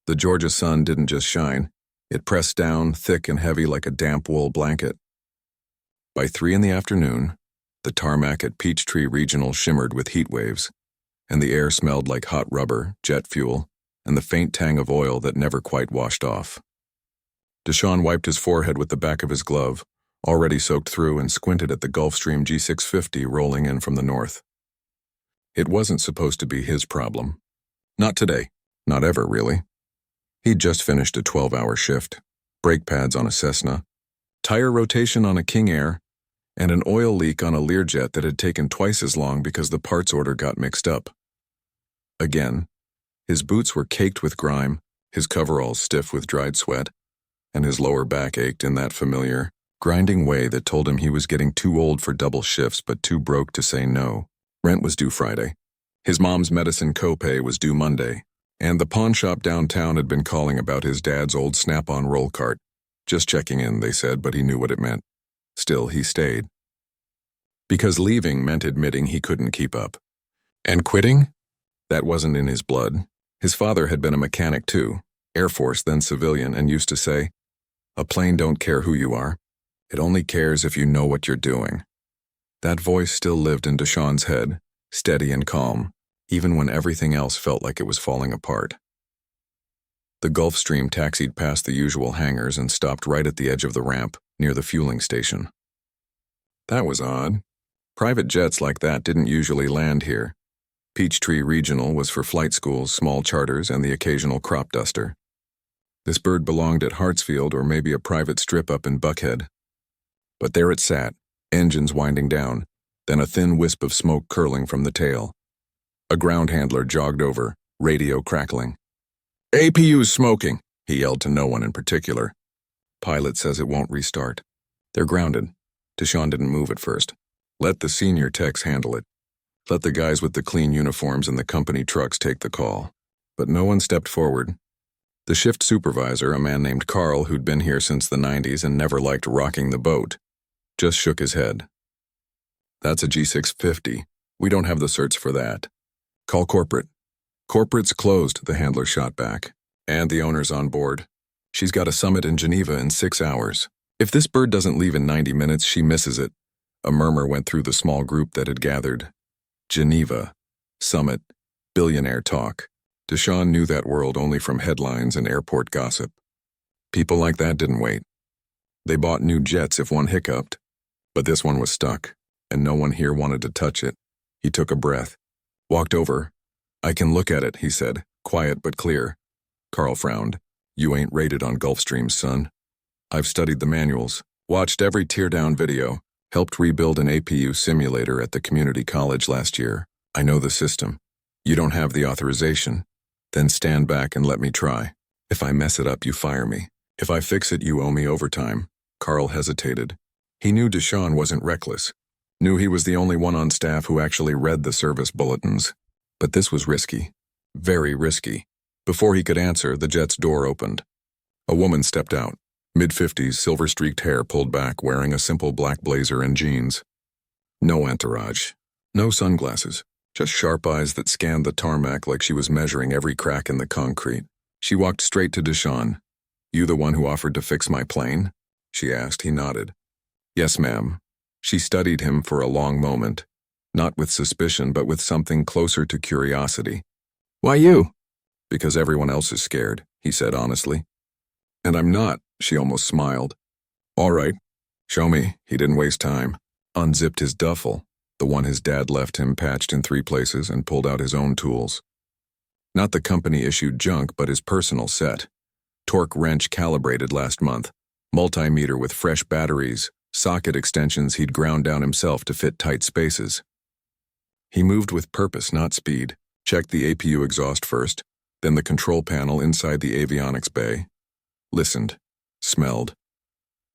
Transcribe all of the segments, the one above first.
The Georgia sun didn't just shine. It pressed down, thick and heavy like a damp wool blanket. By 3 in the afternoon, the tarmac at Peachtree Regional shimmered with heat waves, and the air smelled like hot rubber, jet fuel, and the faint tang of oil that never quite washed off. Deshaun wiped his forehead with the back of his glove, already soaked through, and squinted at the Gulfstream G650 rolling in from the north. It wasn't supposed to be his problem. Not today. Not ever, really. He'd just finished a 12-hour shift, brake pads on a Cessna, tire rotation on a King Air, and an oil leak on a Learjet that had taken twice as long because the parts order got mixed up. Again, his boots were caked with grime, his coveralls stiff with dried sweat, and his lower back ached in that familiar, grinding way that told him he was getting too old for double shifts but too broke to say no. Rent was due Friday. His mom's medicine copay was due Monday, and the pawn shop downtown had been calling about his dad's old Snap-on roll cart. Just checking in, they said, but he knew what it meant. Still, he stayed. Because leaving meant admitting he couldn't keep up. And quitting? That wasn't in his blood. His father had been a mechanic too, Air Force then civilian, and used to say, "A plane don't care who you are. It only cares if you know what you're doing." That voice still lived in Deshaun's head, steady and calm, even when everything else felt like it was falling apart. The Gulfstream taxied past the usual hangars and stopped right at the edge of the ramp, near the fueling station. That was odd. Private jets like that didn't usually land here. Peachtree Regional was for flight schools, small charters, and the occasional crop duster. This bird belonged at Hartsfield or maybe a private strip up in Buckhead. But there it sat, engines winding down, then a thin wisp of smoke curling from the tail. A ground handler jogged over, radio crackling. "APU's smoking," he yelled to no one in particular. "Pilot says it won't restart. They're grounded." Deshaun didn't move at first. Let the senior techs handle it. Let the guys with the clean uniforms and the company trucks take the call. But no one stepped forward. The shift supervisor, a man named Carl who'd been here since the 90s and never liked rocking the boat, just shook his head. "That's a G650. We don't have the certs for that. Call corporate." "Corporate's closed," the handler shot back. "And the owner's on board. She's got a summit in Geneva in 6 hours. If this bird doesn't leave in 90 minutes, she misses it." A murmur went through the small group that had gathered. Geneva, summit, billionaire talk. Deshaun knew that world only from headlines and airport gossip. People like that didn't wait. They bought new jets if one hiccuped. But this one was stuck, and no one here wanted to touch it. He took a breath, walked over. "I can look at it," he said, quiet but clear. Carl frowned. "You ain't rated on Gulfstream, son. I've studied the manuals, watched every teardown video, helped rebuild an APU simulator at the community college last year. I know the system. You don't have the authorization. Then stand back and let me try. If I mess it up, you fire me. If I fix it, you owe me overtime." Carl hesitated. He knew Deshaun wasn't reckless, knew he was the only one on staff who actually read the service bulletins. But this was risky. Very risky. Before he could answer, the jet's door opened. A woman stepped out, mid-50s, silver-streaked hair pulled back, wearing a simple black blazer and jeans. No entourage. No sunglasses. Just sharp eyes that scanned the tarmac like she was measuring every crack in the concrete. She walked straight to Deshaun. "You the one who offered to fix my plane?" she asked. He nodded. "Yes, ma'am." She studied him for a long moment, not with suspicion but with something closer to curiosity. "Why you?" "Because everyone else is scared," he said honestly. "And I'm not," she almost smiled. "All right, show me." He didn't waste time. Unzipped his duffel, the one his dad left him patched in 3 places, and pulled out his own tools. Not the company-issued junk, but his personal set. Torque wrench calibrated last month, multimeter with fresh batteries, socket extensions he'd ground down himself to fit tight spaces. He moved with purpose, not speed. Checked the APU exhaust first, then the control panel inside the avionics bay. Listened, smelled,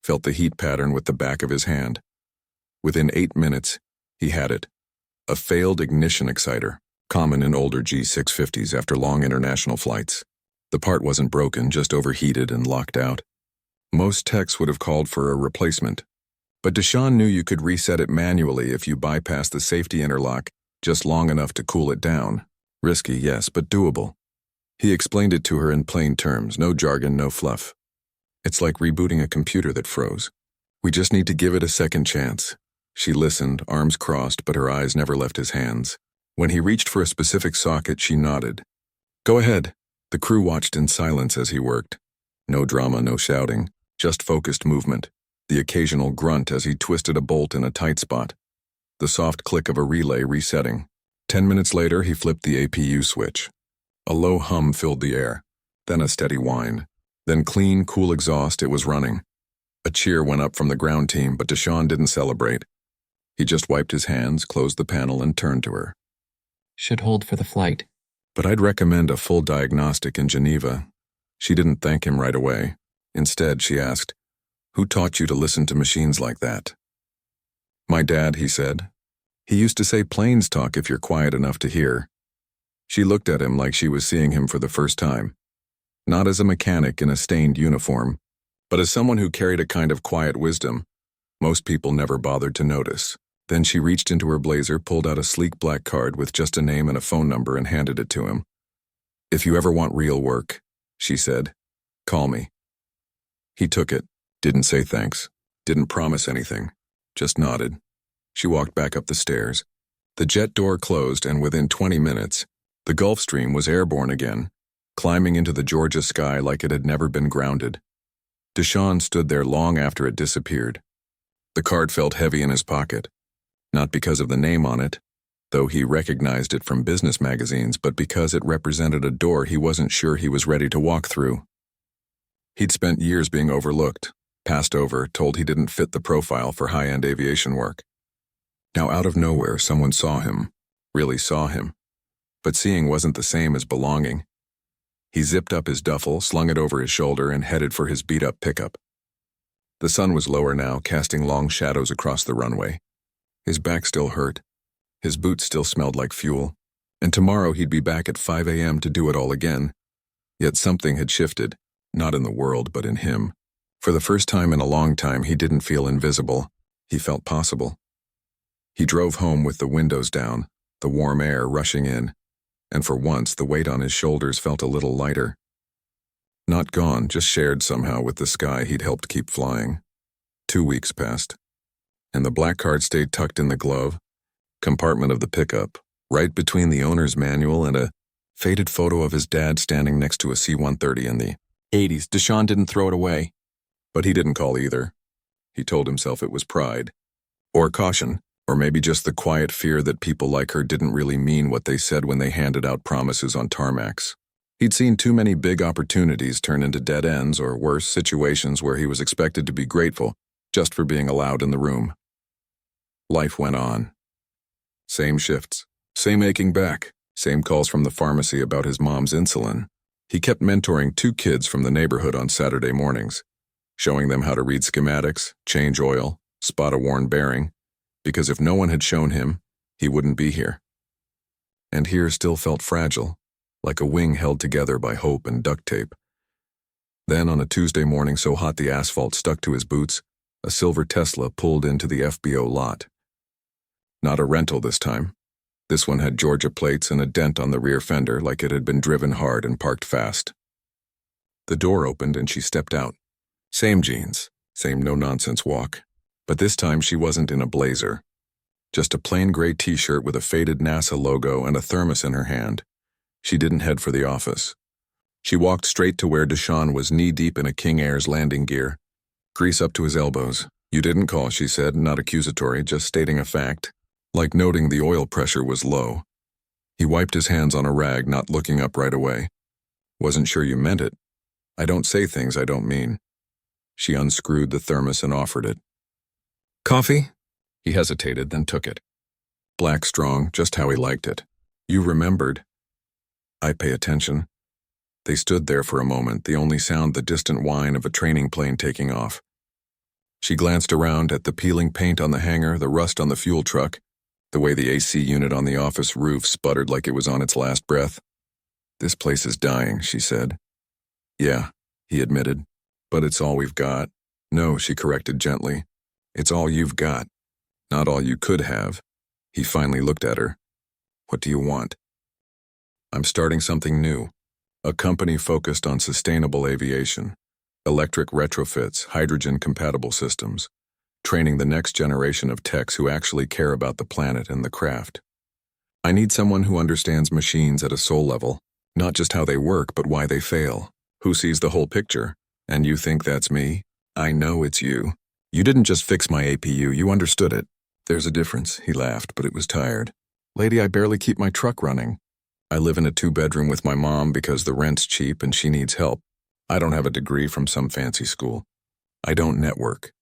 felt the heat pattern with the back of his hand. Within 8 minutes, he had it. A failed ignition exciter, common in older G650s after long international flights. The part wasn't broken, just overheated and locked out. Most techs would have called for a replacement. But Deshaun knew you could reset it manually if you bypassed the safety interlock just long enough to cool it down. Risky, yes, but doable. He explained it to her in plain terms, no jargon, no fluff. It's like rebooting a computer that froze. We just need to give it a second chance. She listened, arms crossed, but her eyes never left his hands. When he reached for a specific socket, she nodded. Go ahead. The crew watched in silence as he worked. No drama, no shouting, just focused movement. The occasional grunt as he twisted a bolt in a tight spot. The soft click of a relay resetting. 10 minutes later, he flipped the APU switch. A low hum filled the air, then a steady whine. Then clean, cool exhaust, it was running. A cheer went up from the ground team, but Deshawn didn't celebrate. He just wiped his hands, closed the panel, and turned to her. Should hold for the flight. But I'd recommend a full diagnostic in Geneva. She didn't thank him right away. Instead, she asked, Who taught you to listen to machines like that? My dad, he said. He used to say planes talk if you're quiet enough to hear. She looked at him like she was seeing him for the first time. Not as a mechanic in a stained uniform, but as someone who carried a kind of quiet wisdom most people never bothered to notice. Then she reached into her blazer, pulled out a sleek black card with just a name and a phone number and handed it to him. If you ever want real work, she said, call me. He took it, didn't say thanks, didn't promise anything, just nodded. She walked back up the stairs. The jet door closed, and within 20 minutes, the Gulfstream was airborne again, climbing into the Georgia sky like it had never been grounded. Deshawn stood there long after it disappeared. The card felt heavy in his pocket, not because of the name on it, though he recognized it from business magazines, but because it represented a door he wasn't sure he was ready to walk through. He'd spent years being overlooked, passed over, told he didn't fit the profile for high-end aviation work. Now out of nowhere, someone saw him, really saw him. But seeing wasn't the same as belonging. He zipped up his duffel, slung it over his shoulder, and headed for his beat-up pickup. The sun was lower now, casting long shadows across the runway. His back still hurt. His boots still smelled like fuel. And tomorrow he'd be back at 5 a.m. to do it all again. Yet something had shifted, not in the world, but in him. For the first time in a long time, he didn't feel invisible. He felt possible. He drove home with the windows down, the warm air rushing in, and for once the weight on his shoulders felt a little lighter. Not gone, just shared somehow with the sky he'd helped keep flying. 2 weeks passed, and the black card stayed tucked in the glove compartment of the pickup, right between the owner's manual and a faded photo of his dad standing next to a C-130 in the 80s. Deshawn didn't throw it away, but he didn't call either. He told himself it was pride, or caution, or maybe just the quiet fear that people like her didn't really mean what they said when they handed out promises on tarmacs. He'd seen too many big opportunities turn into dead ends or worse, situations where he was expected to be grateful just for being allowed in the room. Life went on. Same shifts, same aching back, same calls from the pharmacy about his mom's insulin. He kept mentoring 2 kids from the neighborhood on Saturday mornings, showing them how to read schematics, change oil, spot a worn bearing, because if no one had shown him, he wouldn't be here. And here still felt fragile, like a wing held together by hope and duct tape. Then on a Tuesday morning so hot the asphalt stuck to his boots, a silver Tesla pulled into the FBO lot. Not a rental this time. This one had Georgia plates and a dent on the rear fender like it had been driven hard and parked fast. The door opened and she stepped out. Same jeans, same no-nonsense walk. But this time she wasn't in a blazer. Just a plain gray t-shirt with a faded NASA logo and a thermos in her hand. She didn't head for the office. She walked straight to where Deshawn was knee-deep in a King Air's landing gear. Grease up to his elbows. You didn't call, she said, not accusatory, just stating a fact. Like noting the oil pressure was low. He wiped his hands on a rag, not looking up right away. Wasn't sure you meant it. I don't say things I don't mean. She unscrewed the thermos and offered it. Coffee? He hesitated, then took it. Black strong, just how he liked it. You remembered. I pay attention. They stood there for a moment, the only sound the distant whine of a training plane taking off. She glanced around at the peeling paint on the hangar, the rust on the fuel truck, the way the AC unit on the office roof sputtered like it was on its last breath. This place is dying, she said. Yeah, he admitted, but it's all we've got. No, she corrected gently. It's all you've got, not all you could have. He finally looked at her. What do you want? I'm starting something new. a company focused on sustainable aviation, electric retrofits, hydrogen-compatible systems, training the next generation of techs who actually care about the planet and the craft. I need someone who understands machines at a soul level, not just how they work, but why they fail. Who sees the whole picture? And you think that's me? I know it's you. You didn't just fix my APU, you understood it. There's a difference, he laughed, but it was tired. Lady, I barely keep my truck running. I live in a 2-bedroom with my mom because the rent's cheap and she needs help. I don't have a degree from some fancy school. I don't network.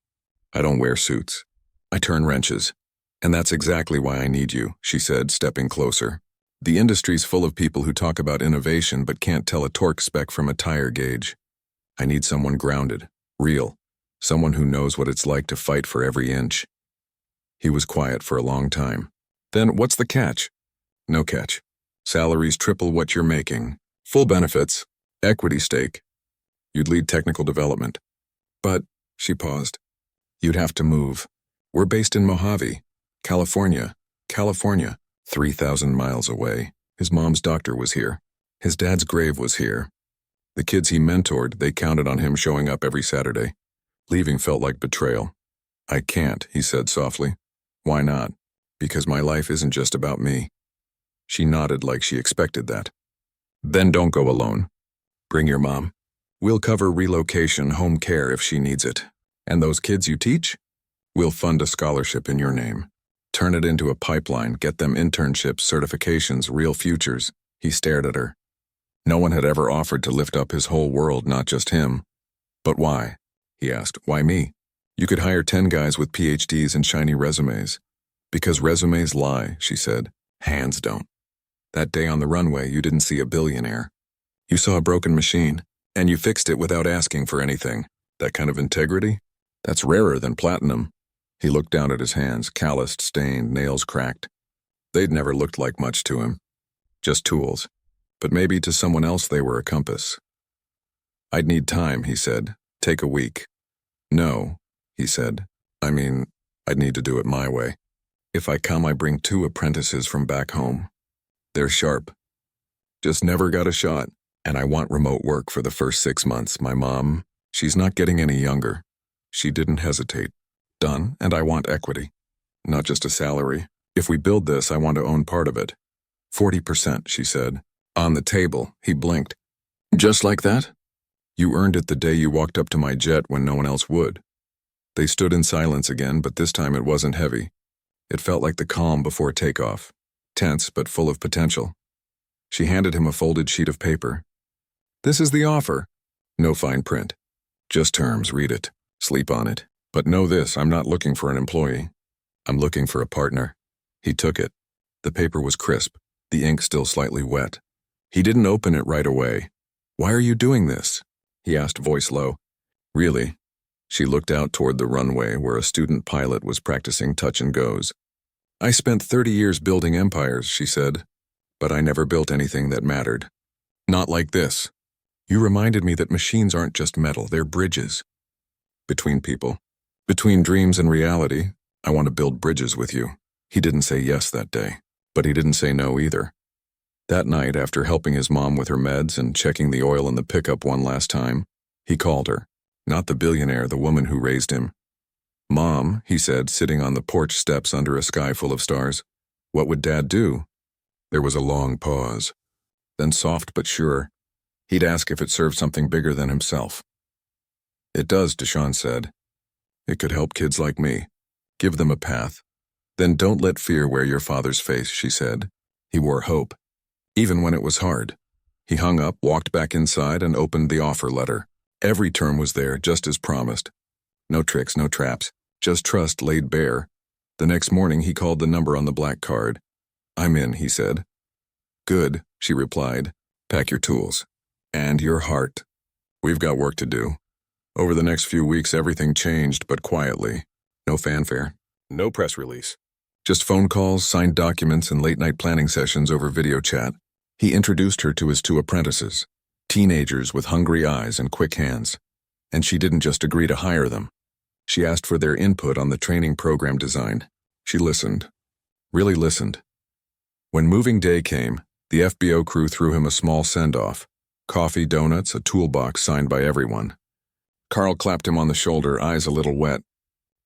I don't wear suits. I turn wrenches. And that's exactly why I need you, she said, stepping closer. The industry's full of people who talk about innovation but can't tell a torque spec from a tire gauge. I need someone grounded, real, someone who knows what it's like to fight for every inch. He was quiet for a long time. Then what's the catch? No catch. Salaries triple what you're making. Full benefits. Equity stake. You'd lead technical development. But, she paused, you'd have to move. We're based in Mojave, California, 3,000 miles away. His mom's doctor was here. His dad's grave was here. The kids he mentored, they counted on him showing up every Saturday. Leaving felt like betrayal. I can't, he said softly. Why not? Because my life isn't just about me. She nodded like she expected that. Then don't go alone. Bring your mom. We'll cover relocation, home care if she needs it. And those kids you teach? We'll fund a scholarship in your name. Turn it into a pipeline, get them internships, certifications, real futures. He stared at her. No one had ever offered to lift up his whole world, not just him. But why? He asked. Why me? You could hire 10 guys with PhDs and shiny resumes. Because resumes lie, she said. Hands don't. That day on the runway, you didn't see a billionaire. You saw a broken machine, and you fixed it without asking for anything. That kind of integrity? That's rarer than platinum. He looked down at his hands, calloused, stained, nails cracked. They'd never looked like much to him. Just tools. But maybe to someone else they were a compass. I'd need time, he said. Take a week. No, he said. I mean, I'd need to do it my way. If I come, I bring 2 apprentices from back home. They're sharp. Just never got a shot. And I want remote work for the first 6 months. My mom, she's not getting any younger. She didn't hesitate. Done, and I want equity. Not just a salary. If we build this, I want to own part of it. 40%, she said. On the table, he blinked. Just like that? You earned it the day you walked up to my jet when no one else would. They stood in silence again, but this time it wasn't heavy. It felt like the calm before takeoff. Tense, but full of potential. She handed him a folded sheet of paper. This is the offer. No fine print. Just terms, read it. Sleep on it. But know this, I'm not looking for an employee. I'm looking for a partner. He took it. The paper was crisp, the ink still slightly wet. He didn't open it right away. Why are you doing this? He asked, voice low. Really? She looked out toward the runway where a student pilot was practicing touch and goes. I spent 30 years building empires, she said, but I never built anything that mattered. Not like this. You reminded me that machines aren't just metal, they're bridges. Between people. Between dreams and reality, I want to build bridges with you. He didn't say yes that day, but he didn't say no either. That night, after helping his mom with her meds and checking the oil in the pickup one last time, he called her. Not the billionaire, the woman who raised him. Mom, he said, sitting on the porch steps under a sky full of stars. What would Dad do? There was a long pause. Then soft but sure, he'd ask if it served something bigger than himself. It does, Deshawn said. It could help kids like me. Give them a path. Then don't let fear wear your father's face, she said. He wore hope. Even when it was hard. He hung up, walked back inside, and opened the offer letter. Every term was there, just as promised. No tricks, no traps. Just trust laid bare. The next morning he called the number on the black card. I'm in, he said. Good, she replied. Pack your tools. And your heart. We've got work to do. Over the next few weeks everything changed, but quietly. No fanfare. No press release. Just phone calls, signed documents, and late-night planning sessions over video chat. He introduced her to his 2 apprentices. Teenagers with hungry eyes and quick hands. And she didn't just agree to hire them. She asked for their input on the training program design. She listened. Really listened. When moving day came, the FBO crew threw him a small send-off. Coffee, donuts, a toolbox signed by everyone. Carl clapped him on the shoulder, eyes a little wet.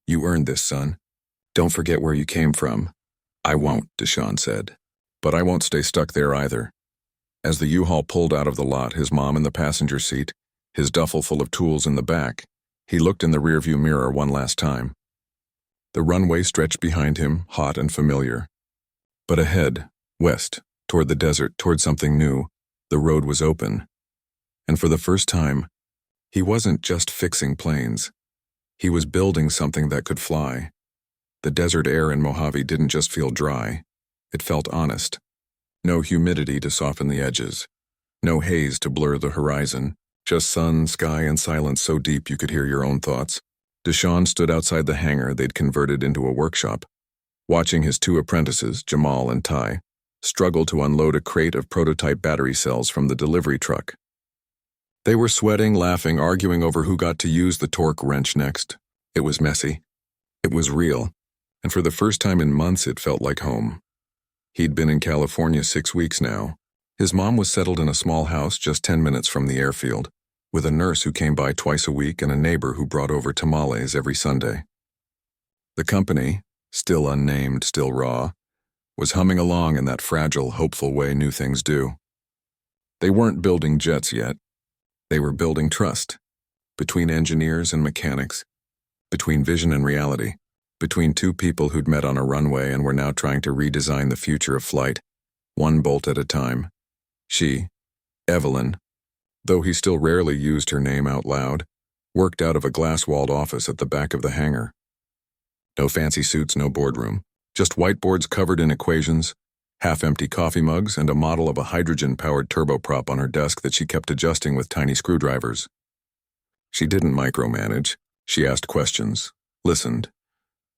You earned this, son. Don't forget where you came from. I won't, Deshawn said. But I won't stay stuck there either. As the U-Haul pulled out of the lot, his mom in the passenger seat, his duffel full of tools in the back, he looked in the rearview mirror one last time. The runway stretched behind him, hot and familiar. But ahead, west, toward the desert, toward something new, the road was open. And for the first time, he wasn't just fixing planes. He was building something that could fly. The desert air in Mojave didn't just feel dry. It felt honest. No humidity to soften the edges. No haze to blur the horizon. Just sun, sky, and silence so deep you could hear your own thoughts. Deshawn stood outside the hangar they'd converted into a workshop, watching his two apprentices, Jamal and Ty, struggle to unload a crate of prototype battery cells from the delivery truck. They were sweating, laughing, arguing over who got to use the torque wrench next. It was messy. It was real. And for the first time in months, it felt like home. He'd been in California 6 weeks now. His mom was settled in a small house just 10 minutes from the airfield, with a nurse who came by twice a week and a neighbor who brought over tamales every Sunday. The company, still unnamed, still raw, was humming along in that fragile, hopeful way new things do. They weren't building jets yet. They were building trust, between engineers and mechanics, between vision and reality, between two people who'd met on a runway and were now trying to redesign the future of flight, one bolt at a time. She, Evelyn, though he still rarely used her name out loud, worked out of a glass-walled office at the back of the hangar. No fancy suits, no boardroom, just whiteboards covered in equations, half-empty coffee mugs, and a model of a hydrogen-powered turboprop on her desk that she kept adjusting with tiny screwdrivers. She didn't micromanage. She asked questions, listened,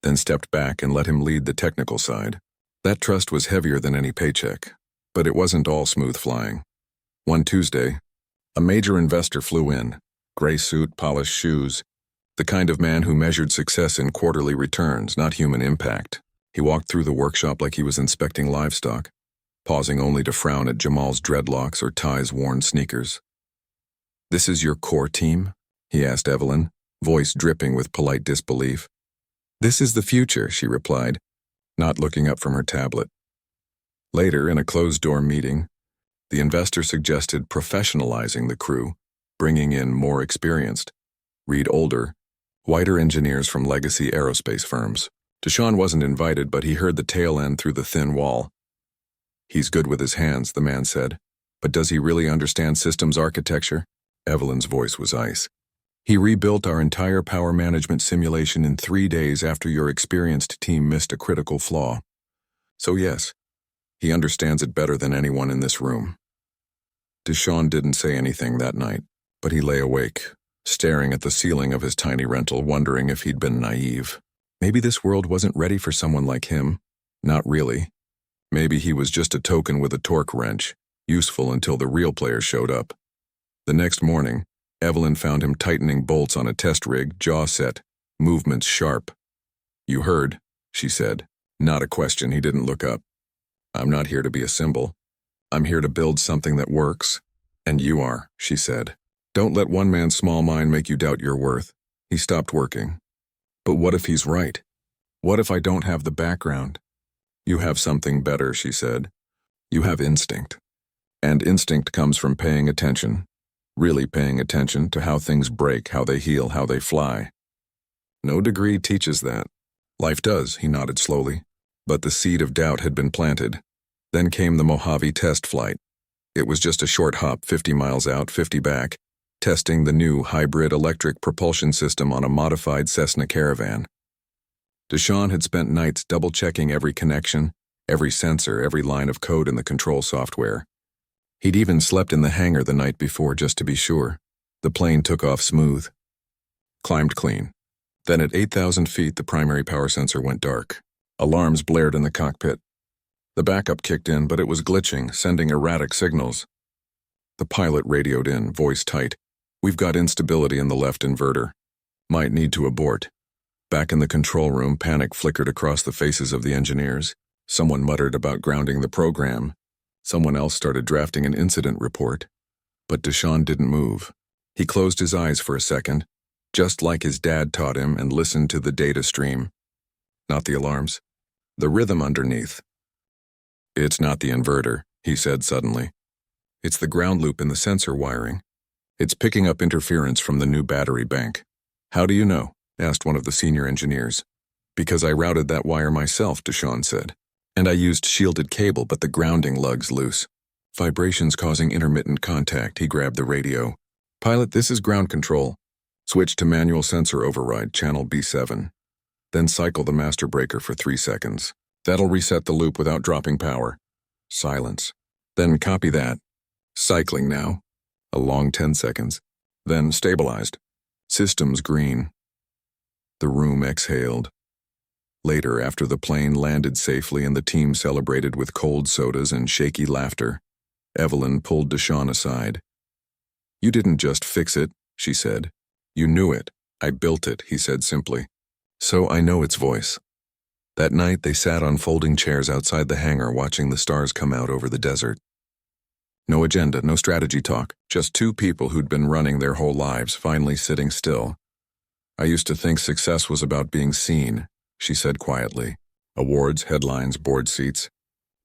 then stepped back and let him lead the technical side. That trust was heavier than any paycheck, but it wasn't all smooth flying. One Tuesday, a major investor flew in, gray suit, polished shoes, the kind of man who measured success in quarterly returns, not human impact. He walked through the workshop like he was inspecting livestock, pausing only to frown at Jamal's dreadlocks or Ty's worn sneakers. "This is your core team?" he asked Evelyn, voice dripping with polite disbelief. "This is the future," she replied, not looking up from her tablet. Later, in a closed-door meeting, the investor suggested professionalizing the crew, bringing in more experienced, read older, whiter engineers from legacy aerospace firms. Deshawn wasn't invited, but he heard the tail end through the thin wall. "He's good with his hands," the man said. "But does he really understand systems architecture?" Evelyn's voice was ice. "He rebuilt our entire power management simulation in 3 days after your experienced team missed a critical flaw. So yes, he understands it better than anyone in this room." Deshawn didn't say anything that night, but he lay awake, staring at the ceiling of his tiny rental, wondering if he'd been naive. Maybe this world wasn't ready for someone like him. Not really. Maybe he was just a token with a torque wrench, useful until the real player showed up. The next morning, Evelyn found him tightening bolts on a test rig, jaw set, movements sharp. "You heard," she said. Not a question. He didn't look up. "I'm not here to be a symbol. I'm here to build something that works. And you are," she said. "Don't let one man's small mind make you doubt your worth." He stopped working. "But what if he's right? What if I don't have the background?" "You have something better," she said. "You have instinct. And instinct comes from paying attention, really paying attention to how things break, how they heal, how they fly. No degree teaches that. Life does," he nodded slowly. But the seed of doubt had been planted. Then came the Mojave test flight. It was just a short hop, 50 miles out, 50 back, testing the new hybrid electric propulsion system on a modified Cessna Caravan. Deshawn had spent nights double-checking every connection, every sensor, every line of code in the control software. He'd even slept in the hangar the night before just to be sure. The plane took off smooth. Climbed clean. Then at 8,000 feet, the primary power sensor went dark. Alarms blared in the cockpit. The backup kicked in, but it was glitching, sending erratic signals. The pilot radioed in, voice tight. "We've got instability in the left inverter. Might need to abort." Back in the control room, panic flickered across the faces of the engineers. Someone muttered about grounding the program. Someone else started drafting an incident report. But Deshaun didn't move. He closed his eyes for a second, just like his dad taught him, and listened to the data stream. Not the alarms. The rhythm underneath. It's not the inverter, he said suddenly. It's the ground loop in the sensor wiring. It's picking up interference from the new battery bank. How do you know? Asked one of the senior engineers. Because I routed that wire myself, Deshaun said. And I used shielded cable, but the grounding lug's loose. Vibrations causing intermittent contact. He grabbed the radio. Pilot, this is ground control. Switch to manual sensor override, channel B7. Then cycle the master breaker for 3 seconds. That'll reset the loop without dropping power. Silence. Then copy that. Cycling now. A long 10 seconds. Then stabilized. Systems green. The room exhaled. Later, after the plane landed safely and the team celebrated with cold sodas and shaky laughter, Evelyn pulled Deshaun aside. You didn't just fix it, she said. You knew it. I built it, he said simply. So I know its voice. That night, they sat on folding chairs outside the hangar watching the stars come out over the desert. No agenda, no strategy talk, just two people who'd been running their whole lives, finally sitting still. I used to think success was about being seen, she said quietly. Awards, headlines, board seats.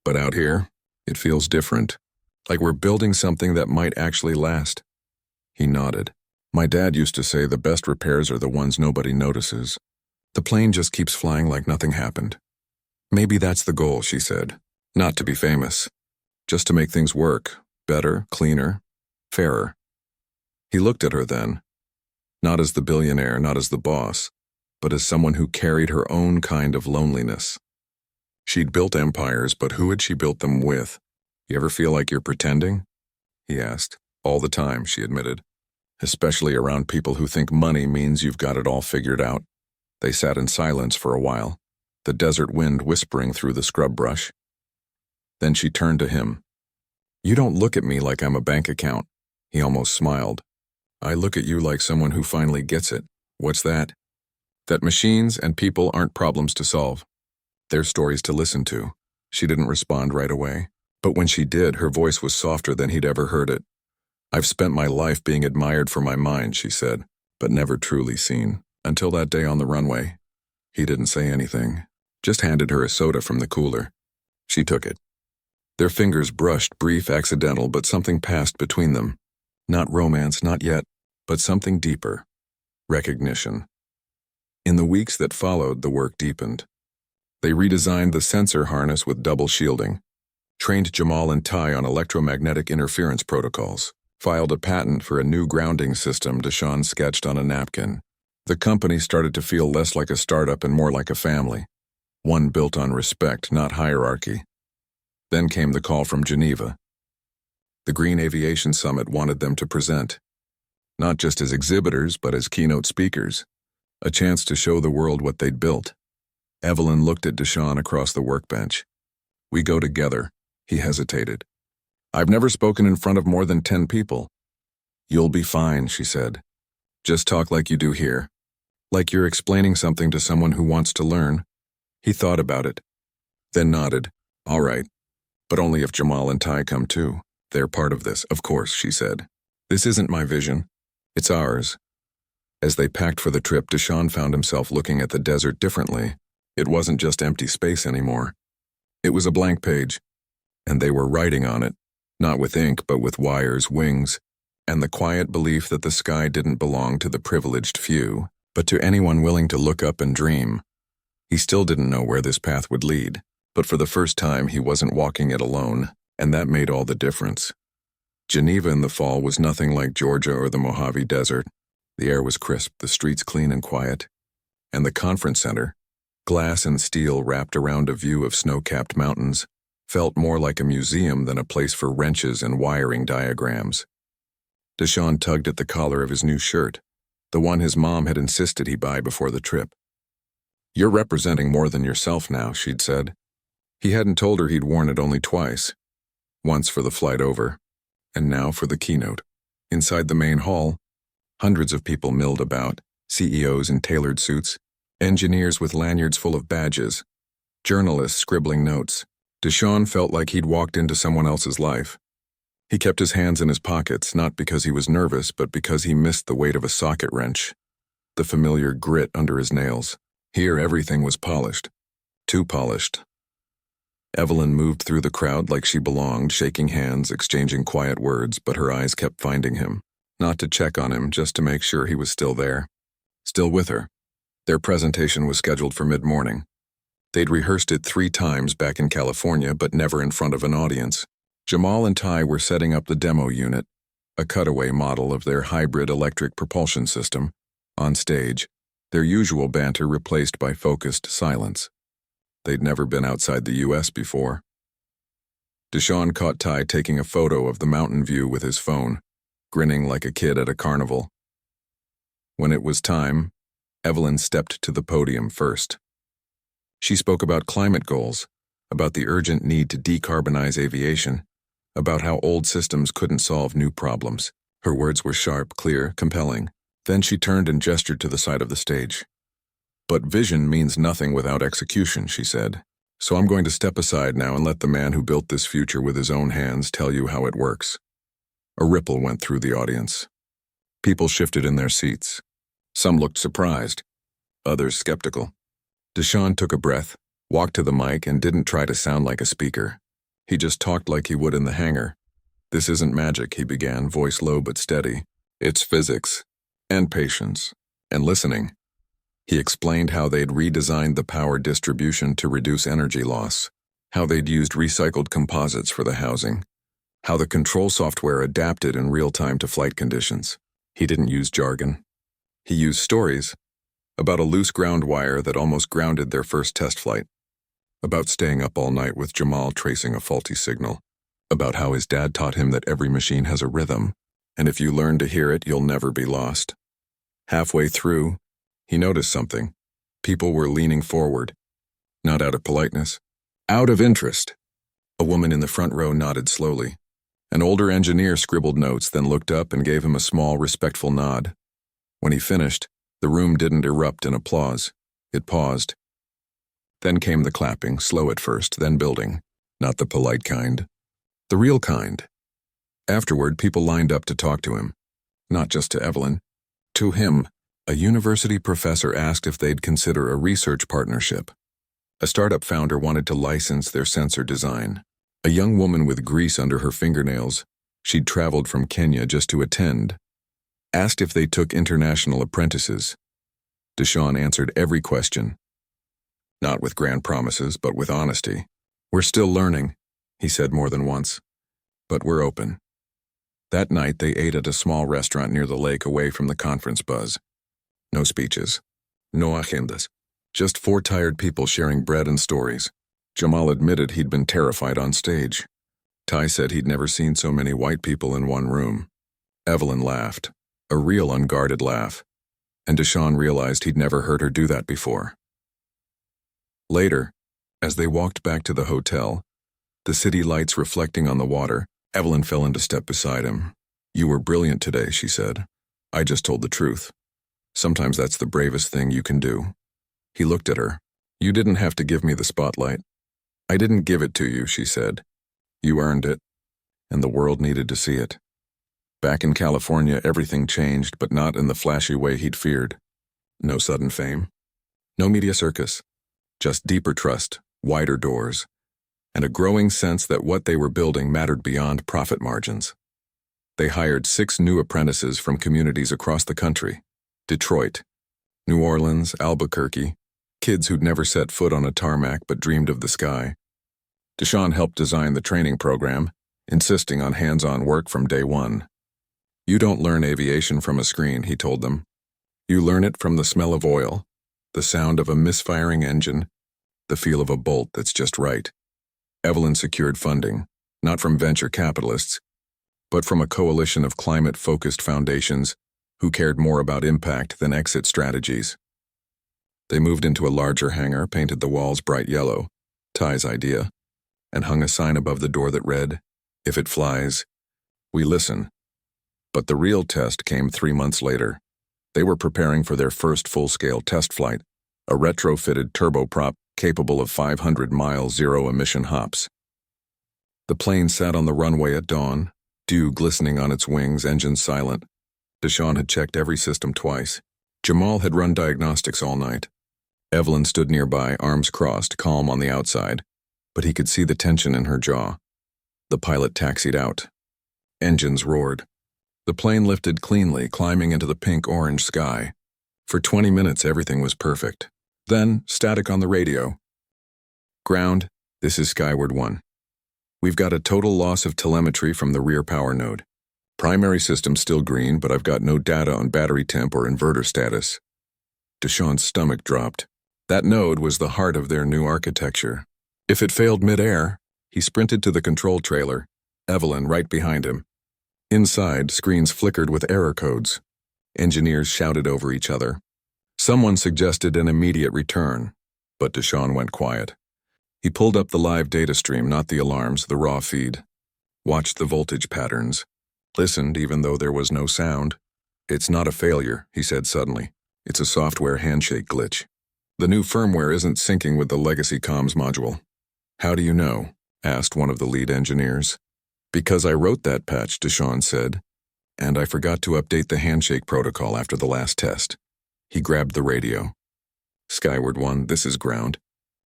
But out here, it feels different. Like we're building something that might actually last. He nodded. My dad used to say the best repairs are the ones nobody notices. The plane just keeps flying like nothing happened. Maybe that's the goal, she said. Not to be famous. Just to make things work. Better, cleaner, fairer. He looked at her then. Not as the billionaire, not as the boss, but as someone who carried her own kind of loneliness. She'd built empires, but who had she built them with? You ever feel like you're pretending? He asked. All the time, she admitted. Especially around people who think money means you've got it all figured out. They sat in silence for a while, the desert wind whispering through the scrub brush. Then she turned to him. You don't look at me like I'm a bank account. He almost smiled. I look at you like someone who finally gets it. What's that? That machines and people aren't problems to solve. They're stories to listen to. She didn't respond right away. But when she did, her voice was softer than he'd ever heard it. I've spent my life being admired for my mind, she said, but never truly seen. Until that day on the runway. He didn't say anything, just handed her a soda from the cooler. She took it. Their fingers brushed, brief, accidental, but something passed between them. Not romance, not yet, but something deeper. Recognition. In the weeks that followed, the work deepened. They redesigned the sensor harness with double shielding, trained Jamal and Ty on electromagnetic interference protocols, filed a patent for a new grounding system Deshaun sketched on a napkin. The company started to feel less like a startup and more like a family, one built on respect, not hierarchy. Then came the call from Geneva. The Green Aviation Summit wanted them to present, not just as exhibitors, but as keynote speakers, a chance to show the world what they'd built. Evelyn looked at Deshaun across the workbench. We go together, he hesitated. I've never spoken in front of more than 10 people. You'll be fine, she said. Just talk like you do here. Like you're explaining something to someone who wants to learn. He thought about it, then nodded. All right, but only if Jamal and Ty come too. They're part of this, of course, she said. This isn't my vision. It's ours. As they packed for the trip, Deshaun found himself looking at the desert differently. It wasn't just empty space anymore. It was a blank page, and they were writing on it, not with ink, but with wires, wings, and the quiet belief that the sky didn't belong to the privileged few, but to anyone willing to look up and dream. He still didn't know where this path would lead, but for the first time he wasn't walking it alone, and that made all the difference. Geneva in the fall was nothing like Georgia or the Mojave Desert. The air was crisp, the streets clean and quiet. And the conference center, glass and steel wrapped around a view of snow-capped mountains, felt more like a museum than a place for wrenches and wiring diagrams. Deshaun tugged at the collar of his new shirt, the one his mom had insisted he buy before the trip. You're representing more than yourself now, she'd said. He hadn't told her he'd worn it only twice, once for the flight over, and now for the keynote. Inside the main hall, hundreds of people milled about, CEOs in tailored suits, engineers with lanyards full of badges, journalists scribbling notes. Deshaun felt like he'd walked into someone else's life. He kept his hands in his pockets, not because he was nervous, but because he missed the weight of a socket wrench, the familiar grit under his nails. Here, everything was polished. Too polished. Evelyn moved through the crowd like she belonged, shaking hands, exchanging quiet words, but her eyes kept finding him. Not to check on him, just to make sure he was still there. Still with her. Their presentation was scheduled for mid-morning. They'd rehearsed it 3 times back in California, but never in front of an audience. Jamal and Ty were setting up the demo unit, a cutaway model of their hybrid electric propulsion system, on stage, their usual banter replaced by focused silence. They'd never been outside the U.S. before. Deshawn caught Ty taking a photo of the mountain view with his phone, grinning like a kid at a carnival. When it was time, Evelyn stepped to the podium first. She spoke about climate goals, about the urgent need to decarbonize aviation, about how old systems couldn't solve new problems. Her words were sharp, clear, compelling. Then she turned and gestured to the side of the stage. "But vision means nothing without execution," she said. "So I'm going to step aside now and let the man who built this future with his own hands tell you how it works." A ripple went through the audience. People shifted in their seats. Some looked surprised, others skeptical. Deshawn took a breath, walked to the mic, and didn't try to sound like a speaker. He just talked like he would in the hangar. "This isn't magic," he began, voice low but steady. "It's physics, and patience, and listening." He explained how they'd redesigned the power distribution to reduce energy loss, how they'd used recycled composites for the housing, how the control software adapted in real time to flight conditions. He didn't use jargon. He used stories about a loose ground wire that almost grounded their first test flight, about staying up all night with Jamal tracing a faulty signal, about how his dad taught him that every machine has a rhythm, and if you learn to hear it, you'll never be lost. Halfway through, he noticed something. People were leaning forward, not out of politeness, out of interest. A woman in the front row nodded slowly. An older engineer scribbled notes, then looked up and gave him a small, respectful nod. When he finished, the room didn't erupt in applause. It paused. Then came the clapping, slow at first, then building. Not the polite kind. The real kind. Afterward, people lined up to talk to him. Not just to Evelyn. To him. A university professor asked if they'd consider a research partnership. A startup founder wanted to license their sensor design. A young woman with grease under her fingernails, she'd traveled from Kenya just to attend, asked if they took international apprentices. Deshawn answered every question. Not with grand promises, but with honesty. "We're still learning," he said more than once. "But we're open." That night they ate at a small restaurant near the lake away from the conference buzz. No speeches. No agendas. Just 4 tired people sharing bread and stories. Jamal admitted he'd been terrified on stage. Ty said he'd never seen so many white people in one room. Evelyn laughed. A real unguarded laugh. And Deshawn realized he'd never heard her do that before. Later, as they walked back to the hotel, the city lights reflecting on the water, Evelyn fell into step beside him. "You were brilliant today," she said. "I just told the truth. Sometimes that's the bravest thing you can do." He looked at her. "You didn't have to give me the spotlight." "I didn't give it to you," she said. "You earned it, and the world needed to see it." Back in California, everything changed, but not in the flashy way he'd feared. No sudden fame. No media circus. Just deeper trust, wider doors, and a growing sense that what they were building mattered beyond profit margins. They hired 6 new apprentices from communities across the country. Detroit, New Orleans, Albuquerque, kids who'd never set foot on a tarmac but dreamed of the sky. Deshawn helped design the training program, insisting on hands-on work from day one. "You don't learn aviation from a screen," he told them. "You learn it from the smell of oil, the sound of a misfiring engine, the feel of a bolt that's just right." Evelyn secured funding, not from venture capitalists, but from a coalition of climate-focused foundations who cared more about impact than exit strategies. They moved into a larger hangar, painted the walls bright yellow, Ty's idea, and hung a sign above the door that read, "If it flies, we listen." But the real test came 3 months later. They were preparing for their first full-scale test flight, a retrofitted turboprop capable of 500-mile zero-emission hops. The plane sat on the runway at dawn, dew glistening on its wings, engines silent. Deshawn had checked every system twice. Jamal had run diagnostics all night. Evelyn stood nearby, arms crossed, calm on the outside, but he could see the tension in her jaw. The pilot taxied out. Engines roared. The plane lifted cleanly, climbing into the pink-orange sky. For 20 minutes, everything was perfect. Then, static on the radio. Ground, this is Skyward 1. We've got a total loss of telemetry from the rear power node. Primary system still green, but I've got no data on battery temp or inverter status. Deshawn's stomach dropped. That node was the heart of their new architecture. If it failed mid-air, he sprinted to the control trailer, Evelyn right behind him. Inside, screens flickered with error codes. Engineers shouted over each other. Someone suggested an immediate return, but Deshawn went quiet. He pulled up the live data stream, not the alarms, the raw feed. Watched the voltage patterns. Listened even though there was no sound. It's not a failure, he said suddenly. It's a software handshake glitch. The new firmware isn't syncing with the legacy comms module. How do you know? Asked one of the lead engineers. Because I wrote that patch, Deshawn said, and I forgot to update the handshake protocol after the last test. He grabbed the radio. Skyward 1, this is ground.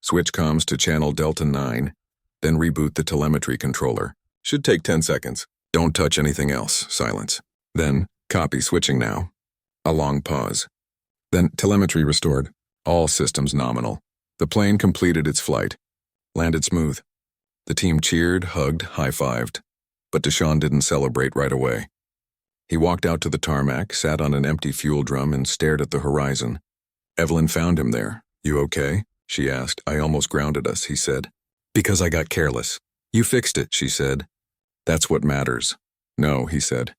Switch comms to channel Delta 9, then reboot the telemetry controller. Should take 10 seconds. Don't touch anything else. Silence. Then, copy switching now. A long pause. Then, telemetry restored. All systems nominal. The plane completed its flight. Landed smooth. The team cheered, hugged, high-fived. But Deshawn didn't celebrate right away. He walked out to the tarmac, sat on an empty fuel drum, and stared at the horizon. Evelyn found him there. You okay? She asked. I almost grounded us, he said. Because I got careless. You fixed it, she said. That's what matters. No, he said.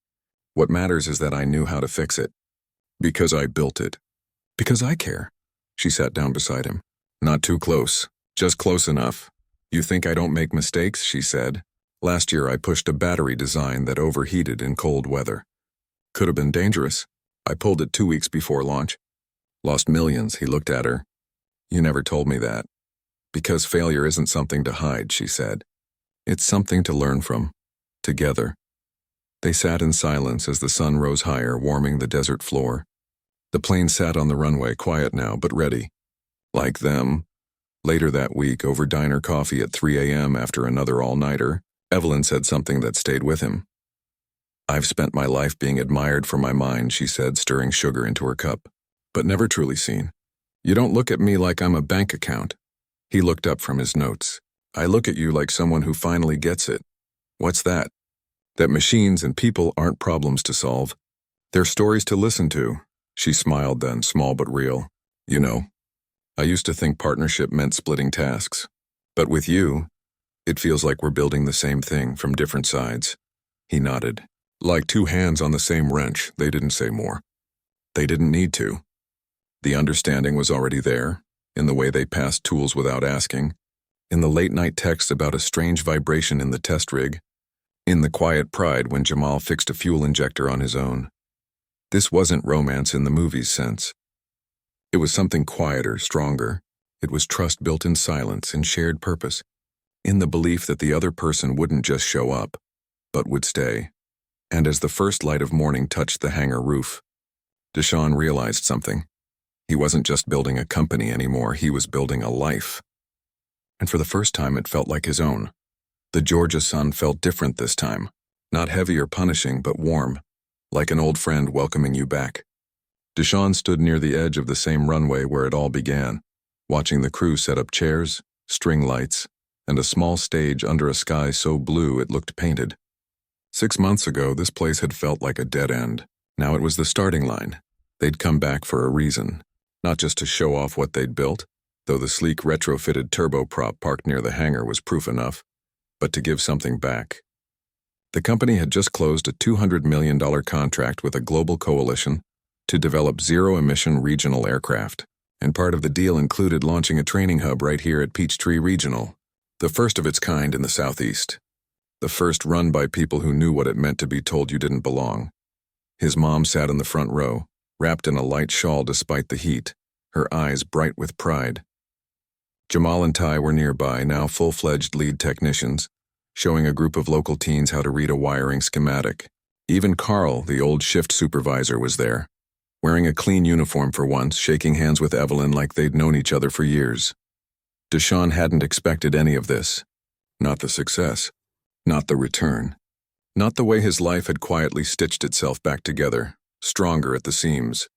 What matters is that I knew how to fix it. Because I built it. Because I care. She sat down beside him. Not too close. Just close enough. You think I don't make mistakes, she said. Last year I pushed a battery design that overheated in cold weather. Could have been dangerous. I pulled it 2 weeks before launch. Lost millions, he looked at her. You never told me that. Because failure isn't something to hide, she said. It's something to learn from. Together. They sat in silence as the sun rose higher, warming the desert floor. The plane sat on the runway, quiet now, but ready. Like them. Later that week, over diner coffee at 3 a.m. after another all-nighter, Evelyn said something that stayed with him. I've spent my life being admired for my mind, she said, stirring sugar into her cup, but never truly seen. You don't look at me like I'm a bank account. He looked up from his notes. I look at you like someone who finally gets it. What's that? That machines and people aren't problems to solve. They're stories to listen to. She smiled then, small but real. You know, I used to think partnership meant splitting tasks. But with you, it feels like we're building the same thing from different sides. He nodded. Like two hands on the same wrench, they didn't say more. They didn't need to. The understanding was already there, in the way they passed tools without asking, in the late-night texts about a strange vibration in the test rig, in the quiet pride when Jamal fixed a fuel injector on his own. This wasn't romance in the movie's sense. It was something quieter, stronger. It was trust built in silence and shared purpose, in the belief that the other person wouldn't just show up, but would stay. And as the first light of morning touched the hangar roof, Deshawn realized something. He wasn't just building a company anymore, he was building a life. And for the first time it felt like his own. The Georgia sun felt different this time, not heavy or punishing, but warm, like an old friend welcoming you back. Deshawn stood near the edge of the same runway where it all began, watching the crew set up chairs, string lights, and a small stage under a sky so blue it looked painted. 6 months ago, this place had felt like a dead end. Now it was the starting line. They'd come back for a reason, not just to show off what they'd built, though the sleek retrofitted turboprop parked near the hangar was proof enough, but to give something back. The company had just closed a $200 million contract with a global coalition to develop zero-emission regional aircraft, and part of the deal included launching a training hub right here at Peachtree Regional, the first of its kind in the Southeast. The first run by people who knew what it meant to be told you didn't belong. His mom sat in the front row, wrapped in a light shawl despite the heat, her eyes bright with pride. Jamal and Ty were nearby, now full-fledged lead technicians, showing a group of local teens how to read a wiring schematic. Even Carl, the old shift supervisor, was there, wearing a clean uniform for once, shaking hands with Evelyn like they'd known each other for years. Deshawn hadn't expected any of this. Not the success. Not the return. Not the way his life had quietly stitched itself back together, stronger at the seams.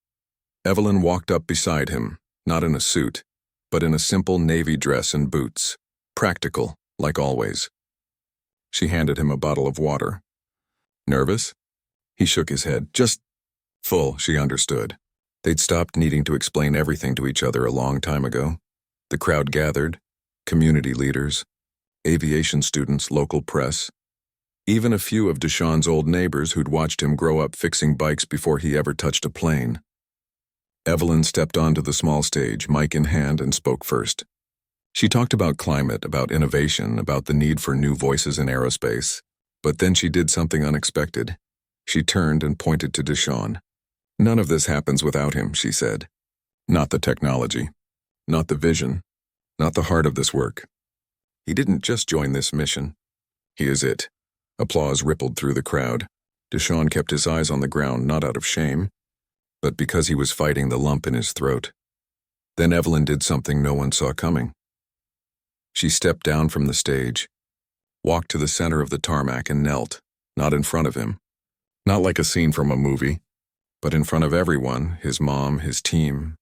Evelyn walked up beside him, not in a suit, but in a simple navy dress and boots. Practical, like always. She handed him a bottle of water. Nervous? He shook his head. Just full, she understood. They'd stopped needing to explain everything to each other a long time ago. The crowd gathered, community leaders, aviation students, local press, even a few of Deshawn's old neighbors who'd watched him grow up fixing bikes before he ever touched a plane. Evelyn stepped onto the small stage, mic in hand, and spoke first. She talked about climate, about innovation, about the need for new voices in aerospace. But then she did something unexpected. She turned and pointed to Deshawn. None of this happens without him, she said. Not the technology. Not the vision. Not the heart of this work. He didn't just join this mission. He is it. Applause rippled through the crowd. Deshawn kept his eyes on the ground, not out of shame, but because he was fighting the lump in his throat. Then Evelyn did something no one saw coming. She stepped down from the stage, walked to the center of the tarmac and knelt, not in front of him. Not like a scene from a movie, but in front of everyone, his mom, his team,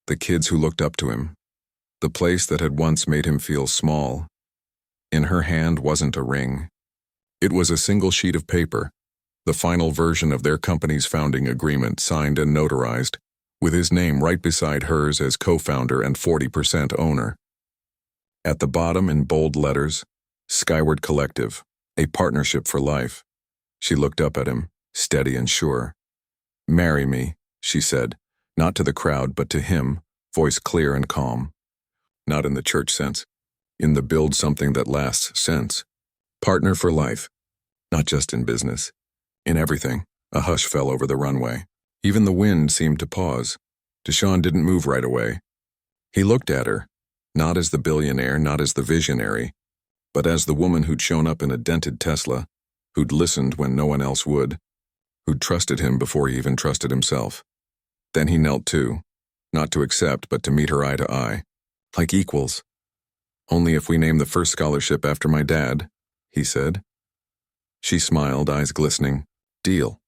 the kids who looked up to him. The place that had once made him feel small. In her hand wasn't a ring. It was a single sheet of paper, the final version of their company's founding agreement, signed and notarized, with his name right beside hers as co-founder and 40% owner. At the bottom, in bold letters, Skyward Collective, a partnership for life. She looked up at him, steady and sure. Marry me, she said, not to the crowd but to him, voice clear and calm. Not in the church sense, in the build something that lasts sense. Partner for life, not just in business. In everything. A hush fell over the runway. Even the wind seemed to pause. Deshawn didn't move right away. He looked at her, not as the billionaire, not as the visionary, but as the woman who'd shown up in a dented Tesla, who'd listened when no one else would, who'd trusted him before he even trusted himself. Then he knelt too, not to accept, but to meet her eye to eye, like equals. Only if we name the first scholarship after my dad, he said. She smiled, eyes glistening. Deal.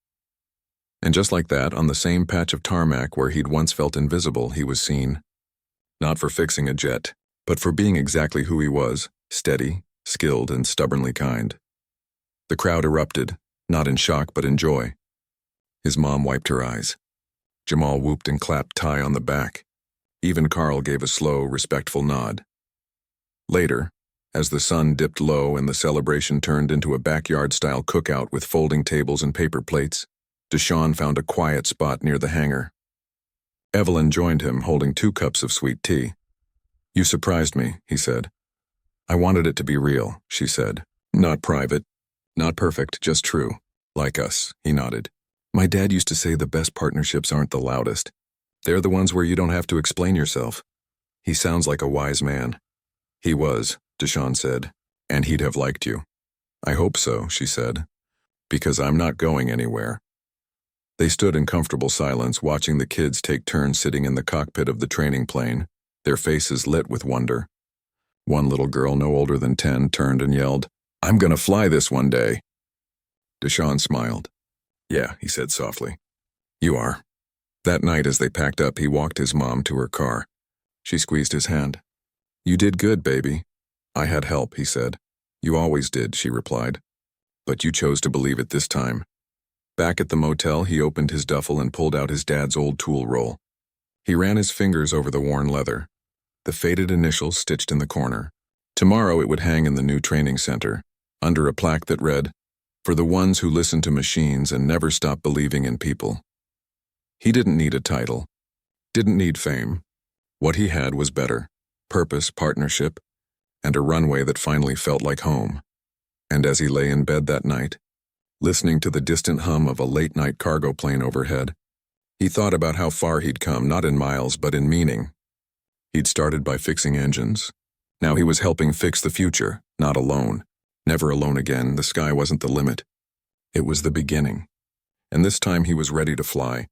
And just like that, on the same patch of tarmac where he'd once felt invisible, he was seen. Not for fixing a jet, but for being exactly who he was, steady, skilled, and stubbornly kind. The crowd erupted, not in shock but in joy. His mom wiped her eyes. Jamal whooped and clapped Ty on the back. Even Carl gave a slow, respectful nod. Later, as the sun dipped low and the celebration turned into a backyard-style cookout with folding tables and paper plates, Deshawn found a quiet spot near the hangar. Evelyn joined him, holding 2 cups of sweet tea. You surprised me, he said. I wanted it to be real, she said. Not private. Not perfect, just true. Like us, he nodded. My dad used to say the best partnerships aren't the loudest. They're the ones where you don't have to explain yourself. He sounds like a wise man. He was, Deshawn said, and he'd have liked you. I hope so, she said, because I'm not going anywhere. They stood in comfortable silence, watching the kids take turns sitting in the cockpit of the training plane, their faces lit with wonder. One little girl, no older than 10, turned and yelled, I'm gonna fly this one day. Deshawn smiled. Yeah, he said softly. You are. That night as they packed up, he walked his mom to her car. She squeezed his hand. You did good, baby. I had help, he said. You always did, she replied. But you chose to believe it this time. Back at the motel, he opened his duffel and pulled out his dad's old tool roll. He ran his fingers over the worn leather, the faded initials stitched in the corner. Tomorrow it would hang in the new training center, under a plaque that read, For the ones who listen to machines and never stop believing in people. He didn't need a title, didn't need fame. What he had was better. Purpose, partnership, and a runway that finally felt like home. And as he lay in bed that night, listening to the distant hum of a late-night cargo plane overhead, he thought about how far he'd come, not in miles, but in meaning. He'd started by fixing engines. Now he was helping fix the future, not alone, Never alone again, the sky wasn't the limit. It was the beginning. And this time he was ready to fly,